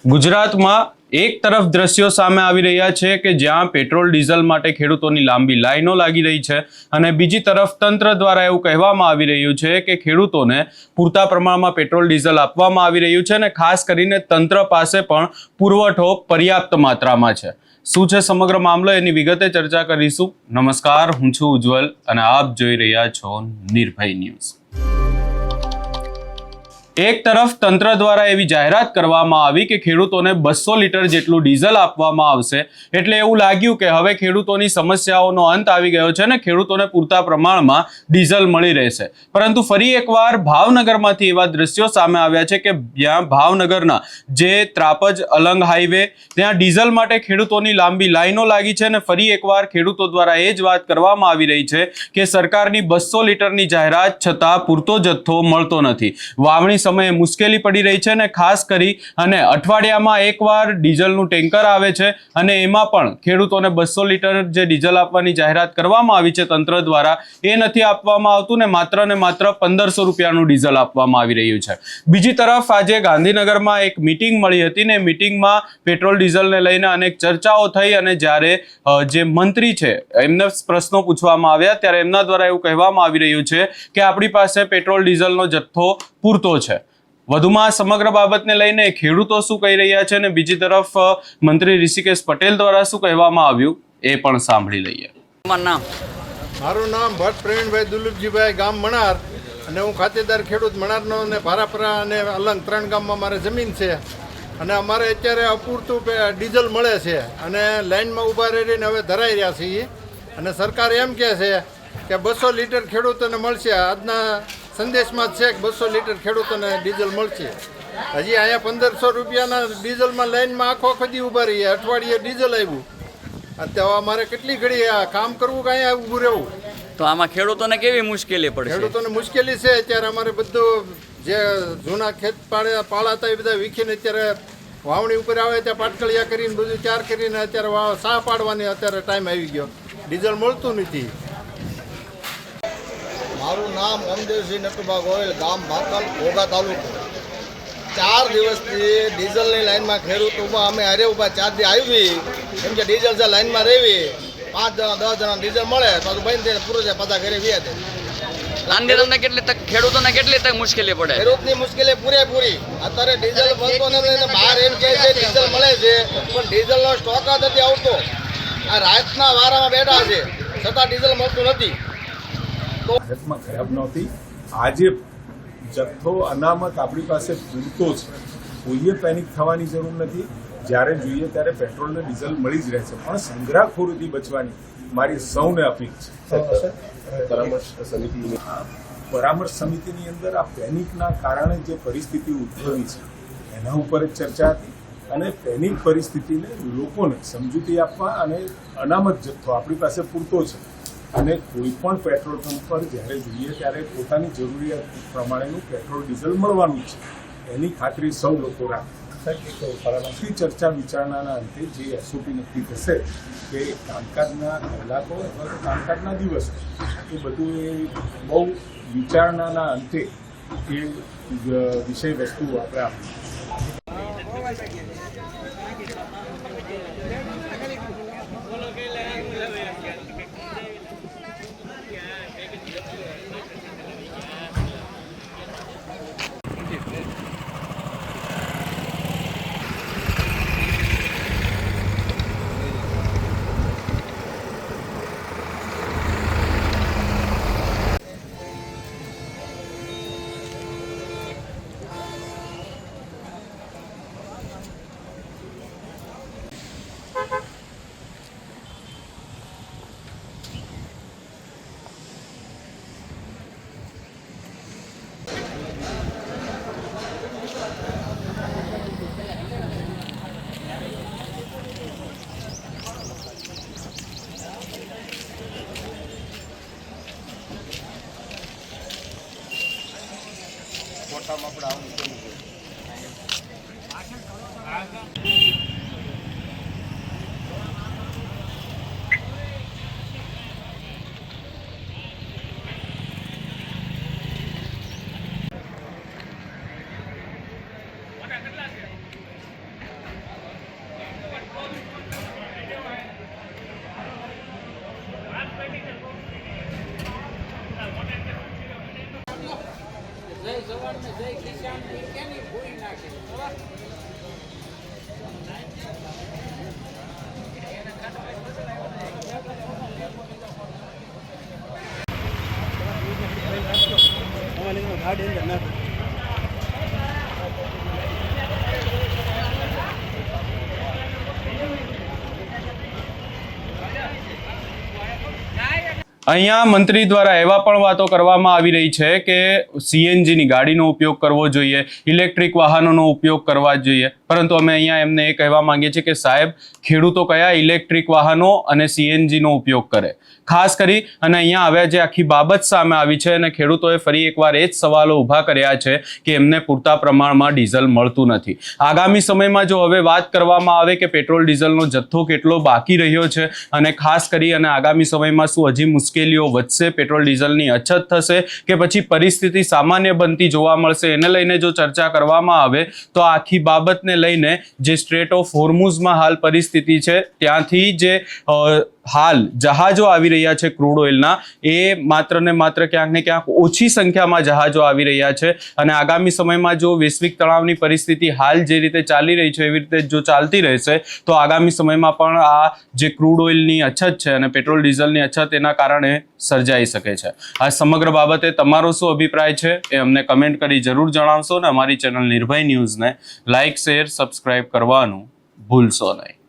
ગુજરાતમાં એક તરફ દ્રશ્યો સામે આવી રહ્યા છે કે જ્યાં પેટ્રોલ ડીઝલ માટે ખેડૂતોની લાંબી લાઈનો લાગી રહી છે અને બીજી તરફ તંત્ર દ્વારા એવું કહેવામાં આવી રહ્યું છે કે ખેડૂતોને પૂરતા પ્રમાણમાં પેટ્રોલ ડીઝલ આપવામાં આવી રહ્યું છે અને ખાસ કરીને તંત્ર પાસે પણ પુરવઠો પર્યાપ્ત માત્રામાં છે। શું છે સમગ્ર મામલો એની વિગતે ચર્ચા કરીશું। નમસ્કાર, હું છું ઉજ્જવલ અને આપ જોઈ રહ્યા છો નિર્ભય ન્યૂઝ। એક તરફ તંત્ર દ્વારા એવી જાહેરાત કરવામાં આવી કે ખેડૂતોને 200 લીટર જેટલું ડીઝલ આપવામાં આવશે, એટલે એવું લાગ્યું કે હવે ખેડૂતોની સમસ્યાઓનો અંત આવી ગયો છે અને ખેડૂતોને પૂરતા પ્રમાણમાં ડીઝલ મળી રહેશે। પરંતુ ફરી એકવાર ભાવનગરમાંથી એવા દ્રશ્યો સામે આવ્યા છે કે જ્યાં ભાવનગરના જે ત્રાપજ અલંગ હાઈવે ત્યાં ડીઝલ માટે ખેડૂતોની લાંબી લાઈનો લાગી છે અને ફરી એકવાર ખેડૂતો દ્વારા એ જ વાત કરવામાં આવી રહી છે કે સરકારની 200 લીટરની જાહેરાત છતાં પૂરતો જથ્થો મળતો નથી। વાવણી સમયે મુશ્કેલી પડી રહી છે અને ખાસ કરી અને અઠવાડિયામાં એકવાર ડીઝલનું ટેન્કર આવે છે અને એમાં પણ ખેડૂતોને 200 લીટર જે ડીઝલ આપવાની જાહેરાત કરવામાં આવી છે તંત્ર દ્વારા એ નથી આપવામાં આવતું ને માત્ર 1500 રૂપિયાનું ડીઝલ આપવામાં આવી રહ્યું છે। બીજી તરફ આજે ગાંધીનગરમાં એક મીટિંગ મળી હતી ને મીટિંગમાં પેટ્રોલ ડીઝલને લઈને અનેક ચર્ચાઓ થઈ અને જ્યારે જે મંત્રી છે એમને પ્રશ્નો પૂછવામાં આવ્યા ત્યારે એમના દ્વારા એવું કહેવામાં આવી રહ્યું છે કે આપણી પાસે પેટ્રોલ ડીઝલનો જથ્થો પૂરતો છે। વધુમાં સમગ્ર બાબતને લઈને ખેડૂતો શું કહી રહ્યા છે અને બીજી તરફ મંત્રી ઋષિકેશ પટેલ દ્વારા શું કહેવામાં આવ્યું એ પણ સાંભળી લઈએ। મારું નામ ભટ્ટ પ્રવીણભાઈ દુલુપજીભાઈ, ગામ મણાર, અને હું ખાતેદાર ખેડૂત મણારનો અને ભારાપરા અને અલંગ 3 ગામમાં મારે જમીન છે અને અમારે અત્યારે અપૂરતું ડીઝલ મળે છે અને લાઇનમાં ઊભા રહીને હવે ધરાઈ રહ્યા છીએ અને સરકાર એમ કહે છે કે 200 લીટર ખેડૂતોને મળશે। આજના સંદેશમાં જ છે કે 200 લીટર ખેડૂતોને ડીઝલ મળશે। હજી અહીંયા 1500 રૂપિયાના ડીઝલમાં લાઇનમાં આખો દી ઊભા રહીએ, અઠવાડિયે ડીઝલ આવ્યું તો અમારે કેટલી ઘડી આ કામ કરવું કે અહીંયા ઊભું રહેવું? તો આમાં ખેડૂતોને કેવી મુશ્કેલી પડે? ખેડૂતોને મુશ્કેલી છે અત્યારે। અમારે બધું જે જૂના ખેત પાળા હતા એ બધા વીખીને અત્યારે વાવણી ઉપર આવે ત્યાં પાટકળિયા કરીને બધું ચાર કરીને અત્યારે સાહ પાડવાની અત્યારે ટાઈમ આવી ગયો, ડીઝલ મળતું નથી। મારું નામ ઓમદેવસિંહ નટુભા ગોયલ, ગામ ભાકલ, ઘોઘા તાલુકો। 4 દિવસથી ડીઝલની લાઈનમાં ખેડૂત ઊભા, અમે હારે ઊભા 4 દી આવી કેમ કે ડીઝલ છે લાઈનમાં રહેવી, 5 જણા 10 જણા ડીઝલ મળે તો બંધ થઈને પૂરું છે, પાછા ઘરે વ્યા છે। તમને કેટલી તક, ખેડૂતોને કેટલી તક મુશ્કેલી પડે? ખેડૂતની મુશ્કેલી પૂરેપૂરી। અત્યારે ડીઝલ મળતો નથી, બહાર એમ કહે છે ડીઝલ મળે છે પણ ડીઝલનો સ્ટોક જ નથી આવતો। આ રાતના વારામાં બેઠા છે છતાં ડીઝલ મળતું નથી। ભારતમાં ખરાબ નહોતી, આજે જથ્થો અનામત આપણી પાસે પૂરતો છે, કોઈએ પેનિક થવાની જરૂર નથી। જ્યારે જોઈએ ત્યારે પેટ્રોલ ને ડીઝલ મળી જ રહે છે, પણ સંગ્રહખોરીથી બચવાની મારી સૌને અપીલ છે। પરામર્શ સમિતિની અંદર આ પેનિકના કારણે જે પરિસ્થિતિ ઉદ્ભવી છે એના ઉપર જ ચર્ચા હતી અને પેનિક પરિસ્થિતિને લોકોને સમજૂતી આપવા અને અનામત જથ્થો આપણી પાસે પૂરતો છે અને કોઈ પણ પેટ્રોલ પંપ પર જ્યારે જોઈએ ત્યારે પોતાની જરૂરિયાત પ્રમાણેનું પેટ્રોલ ડીઝલ મળવાનું છે એની ખાતરી સૌ લોકો રાખે। ચર્ચા વિચારણાના અંતે જે એસઓપી નક્કી થશે કે કામકાજના કલાકો અથવા કામકાજના દિવસો એ બધું એ બહુ વિચારણાના અંતે એ વિષય વસ્તુ આપણે આપીએ। અહીંયા મંત્રી દ્વારા એવા પણ વાતો કરવામાં આવી રહી છે કે સીએનજીની ગાડીનો ઉપયોગ કરવો જોઈએ, ઇલેક્ટ્રિક વાહનોનો ઉપયોગ કરવા જોઈએ, પરંતુ અમે અહીંયા એમને એ કહેવા માંગીએ છીએ કે સાહેબ, ખેડૂતો કયા ઇલેક્ટ્રિક વાહનો અને સીએનજીનો ઉપયોગ કરે? ખાસ કરી અને અહીંયા હવે જે આખી બાબત સામે આવી છે અને ખેડૂતોએ ફરી એકવાર એ જ સવાલો ઊભા કર્યા છે કે એમને પૂરતા પ્રમાણમાં ડીઝલ મળતું નથી. આગામી સમયમાં જો હવે વાત કરવામાં આવે કે પેટ્રોલ ડીઝલનો જથ્થો કેટલો બાકી રહ્યો છે અને ખાસ કરી અને આગામી સમયમાં શું હજી મુશ્કેલીઓ વધશે, પેટ્રોલ ડીઝલની અછત થશે કે પછી પરિસ્થિતિ સામાન્ય બનતી જોવા મળશે, એને લઈને જો ચર્ચા કરવામાં આવે તો આખી બાબતને લઈને જે સ્ટ્રેટ ઓફ હોર્મુઝમાં હાલ પરિસ્થિતિ છે ત્યાંથી જે હાલ જહાજો આવી રહ્યા છે ક્રૂડ ઓઇલના, એ માત્ર ને માત્ર ક્યાંક ને ક્યાંક ઓછી સંખ્યામાં જહાજો આવી રહ્યા છે અને આગામી સમયમાં જો વૈશ્વિક તણાવની પરિસ્થિતિ હાલ જે રીતે ચાલી રહી છે એવી રીતે જો ચાલતી રહેશે તો આગામી સમયમાં પણ આ જે ક્રૂડ ઓઇલની અછત છે અને પેટ્રોલ ડીઝલની અછત એના કારણે સર્જાઈ શકે છે. આ સમગ્ર બાબતે તમારો શું અભિપ્રાય છે એ અમને કમેન્ટ કરી જરૂર જણાવશો અને અમારી ચેનલ નિર્ભય ન્યૂઝને લાઇક, શેર, સબસ્ક્રાઇબ કરવાનું ભૂલશો નહીં.